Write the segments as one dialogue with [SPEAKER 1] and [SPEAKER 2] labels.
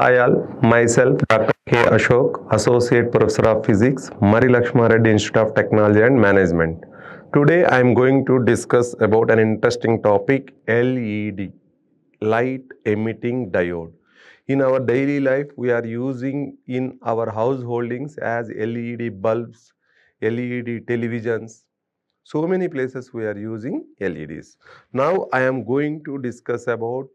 [SPEAKER 1] Hi all, myself Dr. K. Ashok, Associate Professor of Physics, Marri Reddy Institute of Technology and Management. Today I am going to discuss about an interesting topic, LED, light emitting diode. In our daily life, we are using in our householdings as LED bulbs, LED televisions. So many places we are using LEDs. Now I am going to discuss about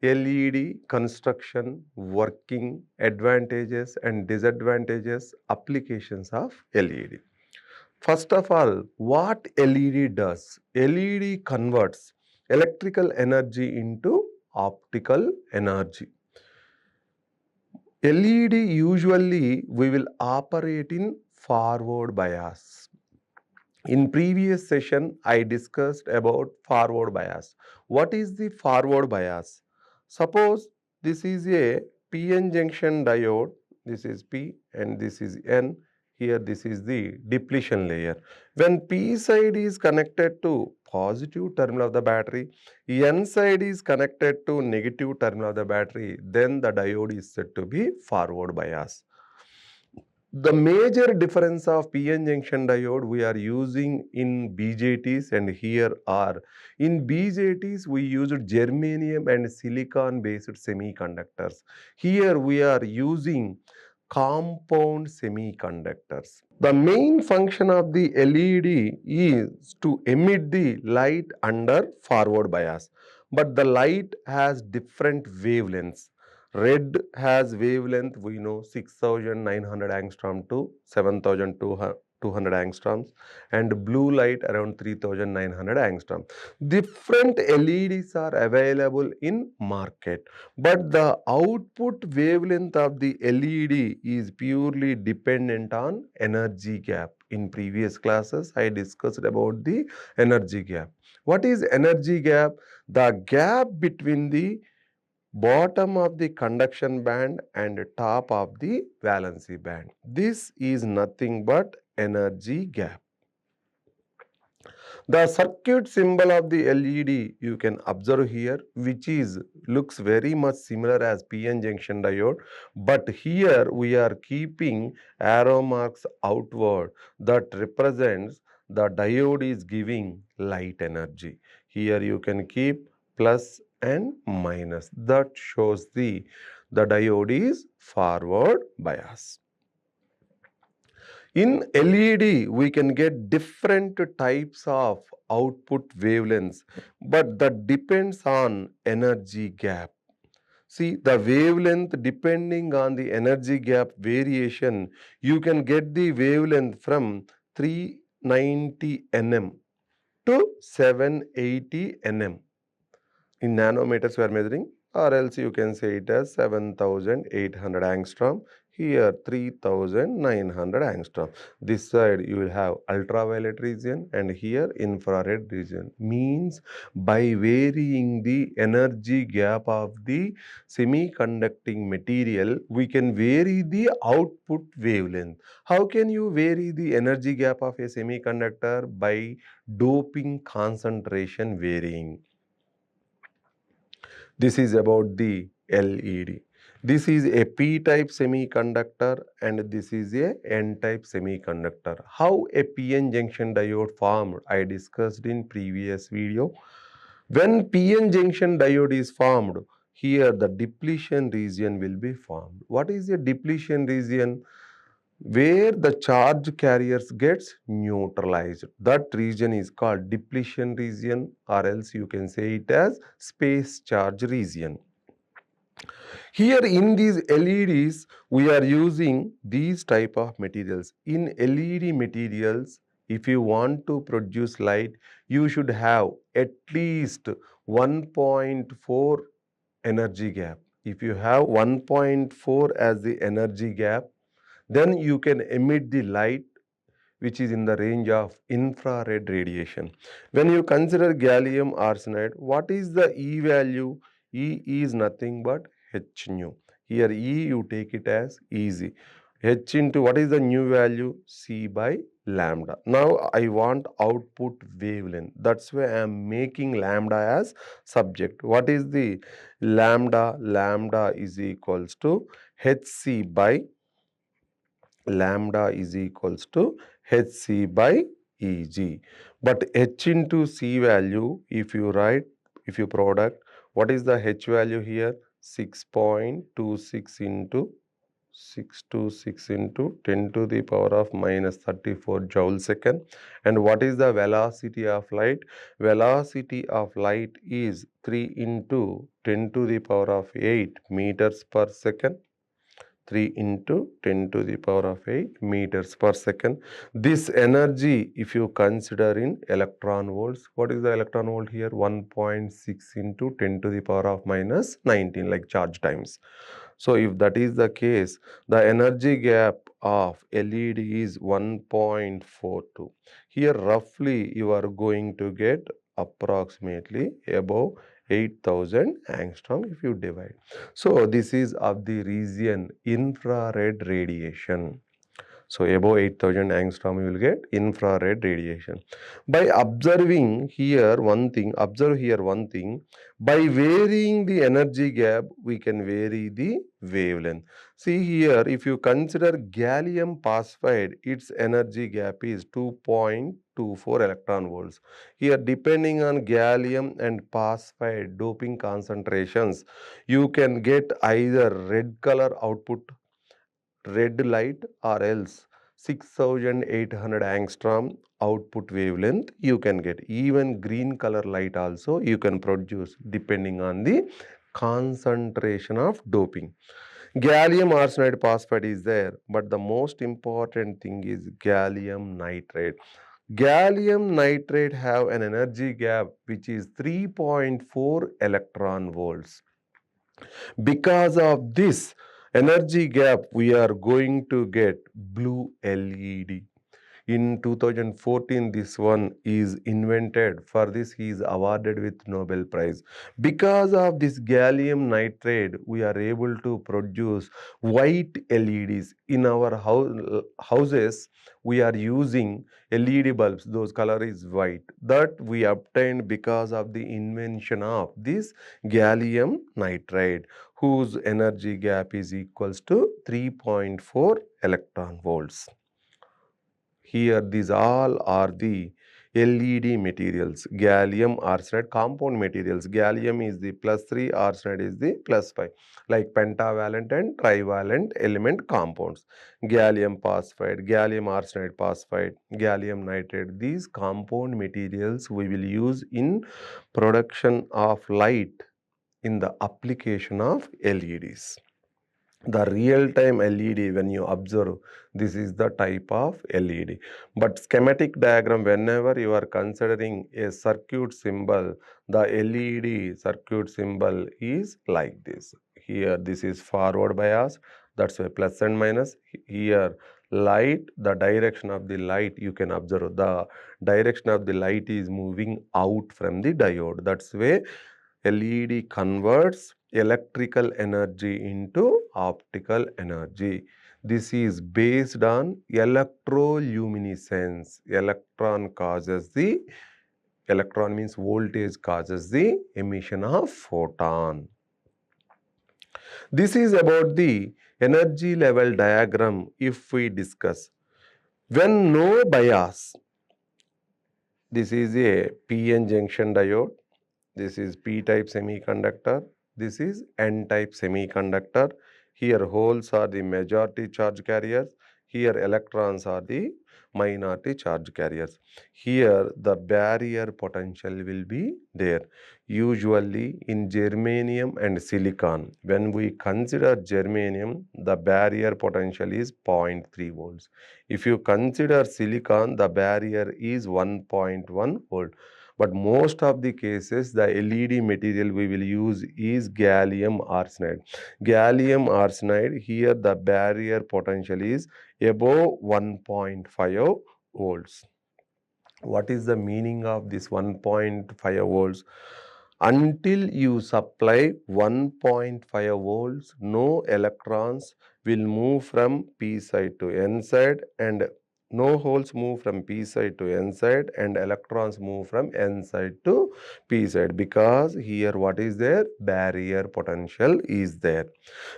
[SPEAKER 1] LED construction, working, advantages and disadvantages, applications of LED. First of all, what LED does? LED converts electrical energy into optical energy. LED usually we will operate in forward bias. In previous session, I discussed about forward bias. What is the forward bias? Suppose this is a PN junction diode, this is P and this is N, here this is the depletion layer. When P side is connected to positive terminal of the battery, N side is connected to negative terminal of the battery, then the diode is said to be forward bias. The major difference of PN junction diode we are using in BJTs and here are in BJTs we used germanium and silicon based semiconductors. Here we are using compound semiconductors. The main function of the LED is to emit the light under forward bias, but the light has different wavelengths. Red has wavelength, we know 6900 angstrom to 7200 angstroms, and blue light around 3900 angstrom. Different LEDs are available in market, but the output wavelength of the LED is purely dependent on energy gap. In previous classes, I discussed about the energy gap. What is energy gap? The gap between the bottom of the conduction band and top of the valency band. This is nothing but energy gap. The circuit symbol of the LED you can observe here, which is looks very much similar as PN junction diode, but here we are keeping arrow marks outward that represents the diode is giving light energy. Here you can keep plus and minus, that shows the diode is forward bias. In LED, we can get different types of output wavelengths, but that depends on energy gap. See, the wavelength depending on the energy gap variation, you can get the wavelength from 390 nm to 780 nm. In nanometers we are measuring, or else you can say it as 7800 angstrom, here 3900 angstrom. This side you will have ultraviolet region and here infrared region. Means by varying the energy gap of the semiconducting material, we can vary the output wavelength. How can you vary the energy gap of a semiconductor? By doping concentration varying. This is about the LED. This is a P-type semiconductor and this is a N-type semiconductor. How a PN junction diode formed, I discussed in previous video. When PN junction diode is formed, here the depletion region will be formed. What is a depletion region? Where the charge carriers gets neutralized. That region is called depletion region, or else you can say it as space charge region. Here in these LEDs, we are using these type of materials. In LED materials, if you want to produce light, you should have at least 1.4 energy gap. If you have 1.4 as the energy gap, then you can emit the light which is in the range of infrared radiation. When you consider gallium arsenide, what is the E value? E is nothing but H nu. Here E you take it as easy. H into what is the nu value? C by lambda. Now I want output wavelength. That's why I am making lambda as subject. What is the lambda? Lambda is equals to hc by lambda is equals to hc by eg. But h into c value, if you write, if you product, what is the h value here? 6.26 into 626 into 10 to the power of minus 34 joule second. And what is the velocity of light? Velocity of light is 3 into 10 to the power of 8 meters per second. 3 into 10 to the power of 8 meters per second. This energy, if you consider in electron volts, what is the electron volt here? 1.6 into 10 to the power of minus 19, like charge times. So if that is the case, the energy gap of LED is 1.42. Here roughly you are going to get approximately above 8000 angstrom if you divide. So this is of the region infrared radiation. So above 8000 angstrom you will get infrared radiation. By observing here one thing, by varying the energy gap, we can vary the wavelength. See here, if you consider gallium phosphide, its energy gap is 2.24 electron volts. Here, depending on gallium and phosphide doping concentrations, you can get either red color output, red light, or else 6800 angstrom output wavelength you can get. Even green color light also you can produce depending on the concentration of doping. Gallium arsenide phosphide is there, but the most important thing is gallium nitrate. Gallium nitrate have an energy gap which is 3.4 electron volts. Because of this energy gap, we are going to get blue LED. In 2014, this one is invented. For this, he is awarded with Nobel Prize. Because of this gallium nitrate, we are able to produce white LEDs. In our houses, we are using LED bulbs. Those color is white. That we obtained because of the invention of this gallium nitrate, whose energy gap is equals to 3.4 electron volts. Here, these all are the LED materials, gallium arsenide compound materials. Gallium is the +3, arsenide is the +5, like pentavalent and trivalent element compounds. Gallium phosphide, gallium arsenide phosphide, gallium nitrate. These compound materials we will use in production of light in the application of LEDs. The real-time LED, when you observe, this is the type of LED. But schematic diagram, whenever you are considering a circuit symbol, the LED circuit symbol is like this. Here, this is forward bias, that's why plus and minus. Here, light, the direction of the light, you can observe the direction of the light is moving out from the diode. That's why LED converts electrical energy into optical energy. This is based on electroluminescence. Electron means voltage causes the emission of photon. This is about the energy level diagram if we discuss. When no bias, this is a PN junction diode. This is P-type semiconductor. This is N-type semiconductor. Here holes are the majority charge carriers. Here electrons are the minority charge carriers. Here the barrier potential will be there. Usually in germanium and silicon, when we consider germanium, the barrier potential is 0.3 volts. If you consider silicon, the barrier is 1.1 volt. But most of the cases, the LED material we will use is gallium arsenide. Gallium arsenide, here the barrier potential is above 1.5 volts. What is the meaning of this 1.5 volts? Until you supply 1.5 volts, no electrons will move from P side to N side, and no holes move from p side to n side, and electrons move from n side to p side, because here what is there? Barrier potential is there.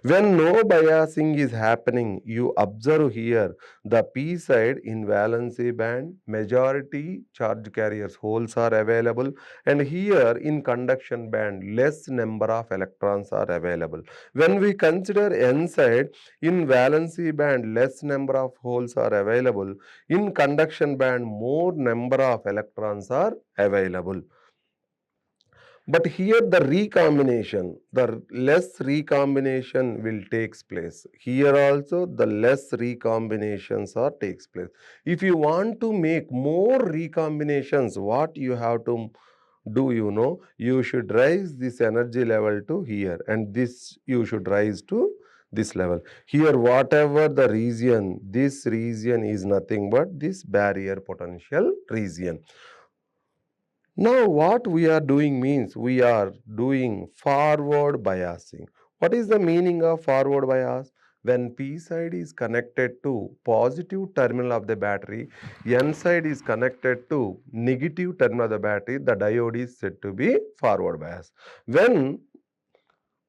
[SPEAKER 1] When no biasing is happening, you observe here the p side in valency band, majority charge carriers holes are available, and here in conduction band less number of electrons are available. When we consider n side, in valency band less number of holes are available, in conduction band more number of electrons are available. But here the recombination, the less recombination will takes place. Here also the less recombinations are takes place. If you want to make more recombinations, what you have to do, you should raise this energy level to here, and this you should raise to this level. Here whatever the region, this region is nothing but this barrier potential region. Now what we are doing means we are doing forward biasing. What is the meaning of forward bias? When P side is connected to positive terminal of the battery, N side is connected to negative terminal of the battery, the diode is said to be forward bias. When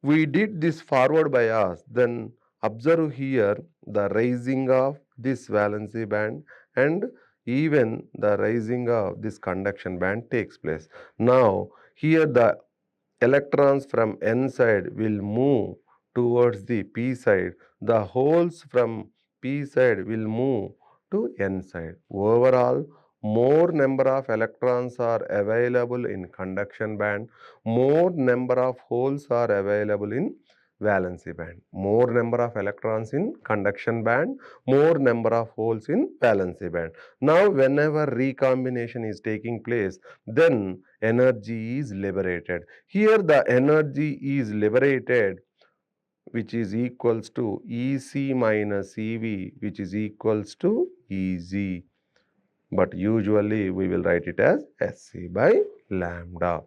[SPEAKER 1] we did this forward bias, then observe here the raising of this valency band, and even the raising of this conduction band takes place. Now here the electrons from n side will move towards the p side, the holes from p side will move to n side. Overall, more number of electrons are available in conduction band, more number of holes are available in valency band. More number of electrons in conduction band, more number of holes in valency band. Now whenever recombination is taking place, then energy is liberated. Here the energy is liberated, which is equals to EC minus EV, which is equals to EZ. But usually we will write it as SC by lambda.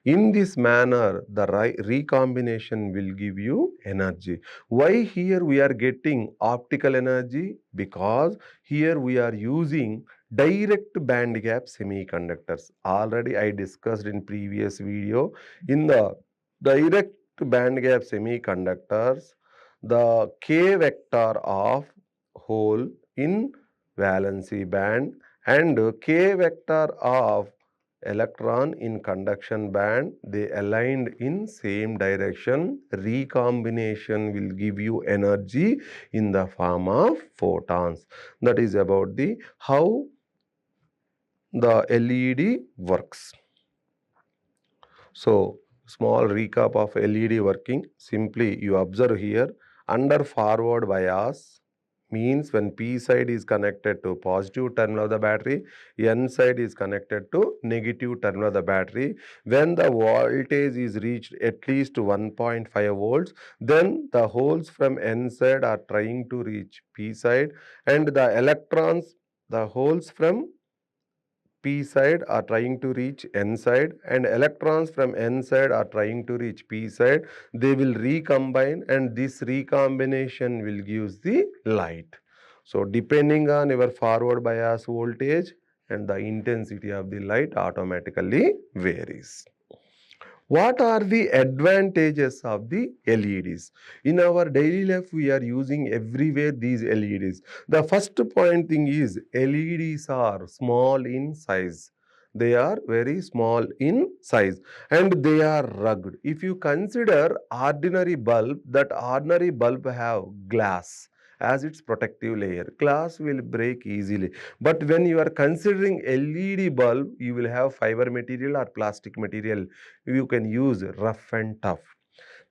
[SPEAKER 1] In this manner, the recombination will give you energy. Why here we are getting optical energy? Because here we are using direct band gap semiconductors. Already I discussed in previous video. In the direct band gap semiconductors, the K vector of hole in valency band and K vector of electron in conduction band, they aligned in same direction. Recombination will give you energy in the form of photons. That is about the how the LED works. So small recap of LED working. Simply you observe here, under forward bias means when P side is connected to positive terminal of the battery, N side is connected to negative terminal of the battery. When the voltage is reached at least 1.5 volts, then the holes from N side are trying to reach P side, and the electrons, the holes from P side are trying to reach N side, and electrons from N side are trying to reach P side. They will recombine, and this recombination will give the light. So depending on your forward bias voltage and the intensity of the light automatically varies. What are the advantages of the LEDs? In our daily life, we are using everywhere these LEDs. The first point thing is LEDs are small in size. They are very small in size and they are rugged. If you consider ordinary bulb, that ordinary bulb have glass as its protective layer. Glass will break easily. But when you are considering LED bulb, you will have fiber material or plastic material. You can use rough and tough.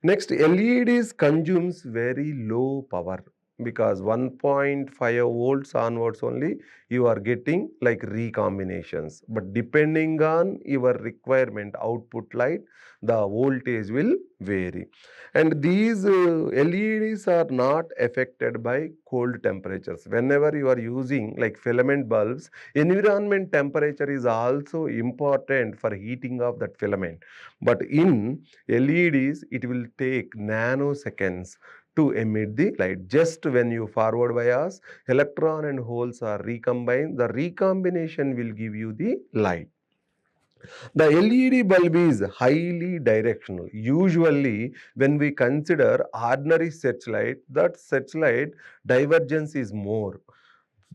[SPEAKER 1] Next, LEDs consumes very low power because 1.5 volts onwards only you are getting like recombinations. But depending on your requirement output light, the voltage will vary. And these LEDs are not affected by cold temperatures. Whenever you are using like filament bulbs, environment temperature is also important for heating of that filament. But in LEDs, it will take nanoseconds to emit the light. Just when you forward bias, electron and holes are recombined, the recombination will give you the light. The LED bulb is highly directional. Usually, when we consider ordinary searchlight, that searchlight divergence is more.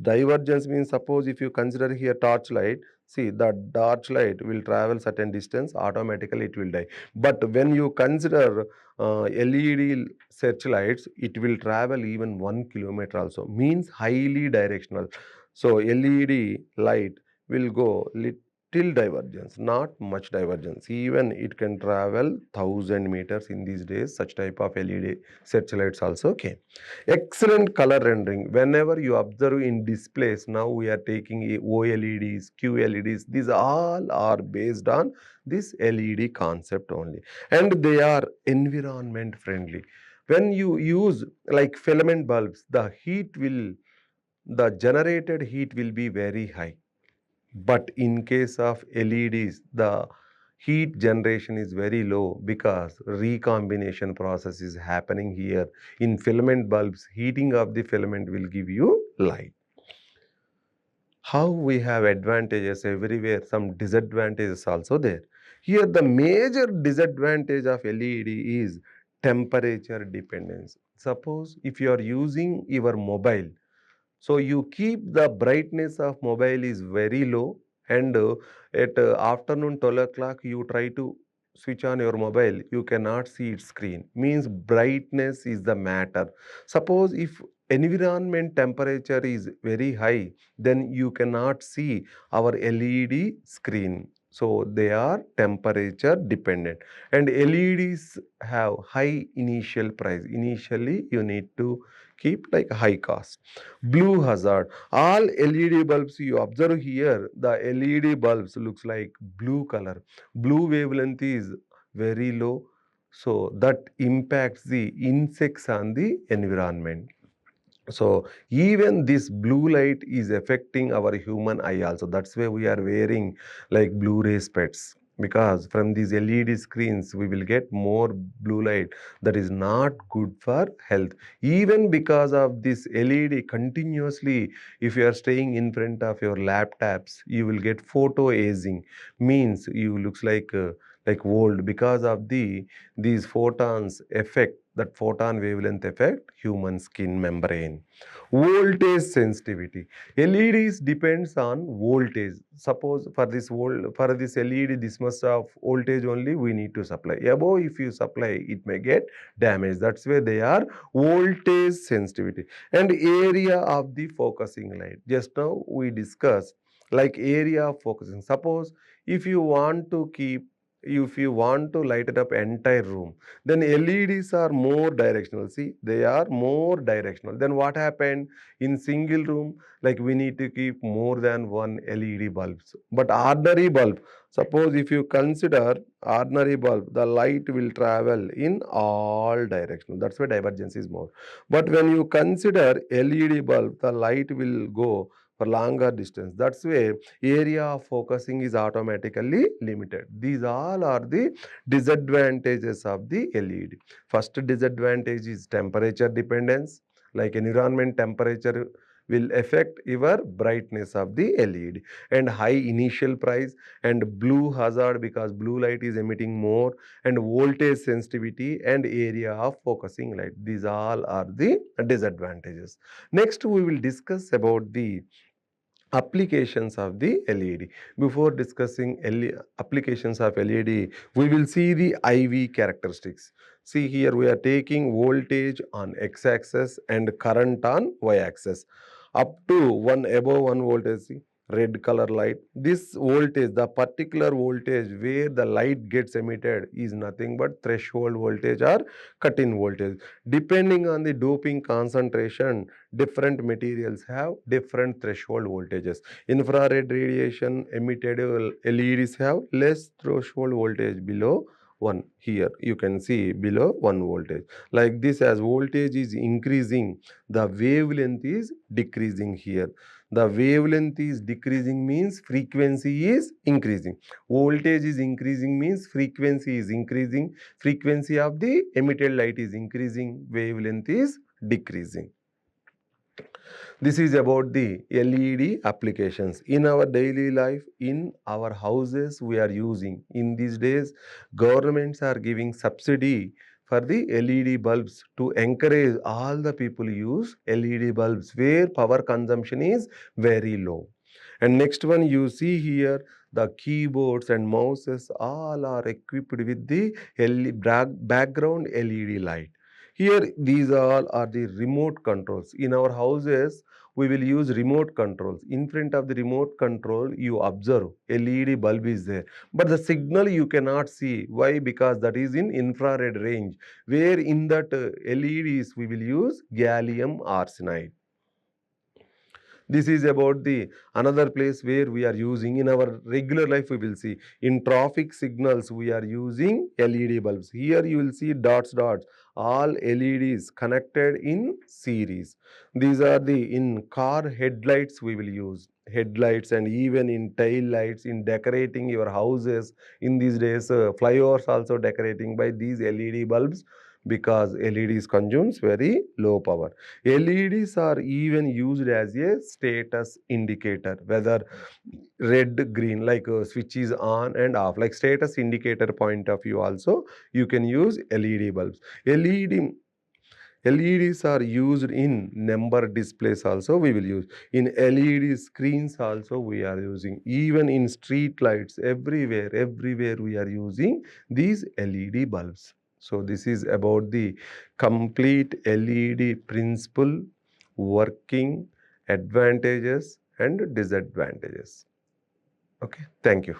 [SPEAKER 1] Divergence means, suppose if you consider here torchlight, see the torchlight will travel certain distance, automatically it will die. But when you consider LED searchlights, it will travel even 1 kilometer also, means highly directional. So LED light will go little divergence, not much divergence. Even it can travel 1,000 meters in these days. Such type of LED searchlights also came. Excellent color rendering. Whenever you observe in displays, now we are taking OLEDs, QLEDs. These all are based on this LED concept only, and they are environment friendly. When you use like filament bulbs, the generated heat will be very high. But in case of LEDs, the heat generation is very low because recombination process is happening here. In filament bulbs, heating of the filament will give you light. How we have advantages everywhere, some disadvantages also there. Here the major disadvantage of LED is temperature dependence. Suppose if you are using your mobile, so you keep the brightness of mobile is very low, and at afternoon 12 o'clock you try to switch on your mobile, you cannot see its screen. Means brightness is the matter. Suppose if environment temperature is very high, then you cannot see our LED screen. So they are temperature dependent, and LEDs have high initial price. Initially you need to keep like high cost. Blue hazard. All LED bulbs you observe here, the LED bulbs looks like blue color. Blue wavelength is very low, so that impacts the insects on the environment. So even this blue light is affecting our human eye also. That's why we are wearing like Blu-ray specs, because from these LED screens we will get more blue light that is not good for health. Even because of this LED continuously, if you are staying in front of your laptops, you will get photo aging, means you looks like old, because of these photons affect, that photon wavelength affect human skin membrane. Voltage sensitivity. LEDs depends on voltage. Suppose for this LED, this much of voltage only we need to supply. Above, if you supply, it may get damaged. That's why they are voltage sensitivity. And area of the focusing light. Just now we discussed like area of focusing. Suppose if you want to keep, if you want to light it up entire room, then LEDs are more directional. See, they are more directional. Then what happened in single room? Like we need to keep more than one LED bulbs. But ordinary bulb, suppose if you consider ordinary bulb, the light will travel in all directional. That's why divergence is more. But when you consider LED bulb, the light will go for longer distance. That's why area of focusing is automatically limited. These all are the disadvantages of the LED. First disadvantage is temperature dependence, like environment temperature will affect your brightness of the LED, and high initial price, and blue hazard because blue light is emitting more, and voltage sensitivity and area of focusing light. These all are the disadvantages. Next we will discuss about the applications of the LED. Before discussing applications of LED, we will see the IV characteristics. See here we are taking voltage on x-axis and current on y-axis. Up to one above 1 voltage, see, red color light. This voltage, the particular voltage where the light gets emitted is nothing but threshold voltage or cut-in voltage. Depending on the doping concentration, different materials have different threshold voltages. Infrared radiation emitted LEDs have less threshold voltage, below 1. Here you can see below 1 voltage. Like this, as voltage is increasing, the wavelength is decreasing here. The wavelength is decreasing means frequency is increasing. Voltage is increasing means frequency is increasing. Frequency of the emitted light is increasing. Wavelength is decreasing. This is about the LED applications. In our daily life, in our houses, we are using. In these days, governments are giving subsidy for the LED bulbs to encourage all the people use LED bulbs where power consumption is very low. And next one you see here, the keyboards and mouses all are equipped with the background LED light. Here, these all are the remote controls. In our houses, we will use remote controls. In front of the remote control, you observe LED bulb is there. But the signal you cannot see. Why? Because that is in infrared range. Where in that LEDs we will use gallium arsenide. This is about the another place where we are using in our regular life. We will see in traffic signals we are using LED bulbs. Here you will see dots, all LEDs connected in series. These are the in car headlights we will use headlights, and even in tail lights, in decorating your houses. In these days, flyovers also decorating by these LED bulbs, because LEDs consumes very low power. LEDs are even used as a status indicator, whether red, green, like switch is on and off, like status indicator point of view also, you can use LED bulbs. LEDs are used in number displays also, we will use. In LED screens also we are using. Even in street lights, everywhere we are using these LED bulbs. So this is about the complete LED principle, working, advantages and disadvantages. Okay, thank you.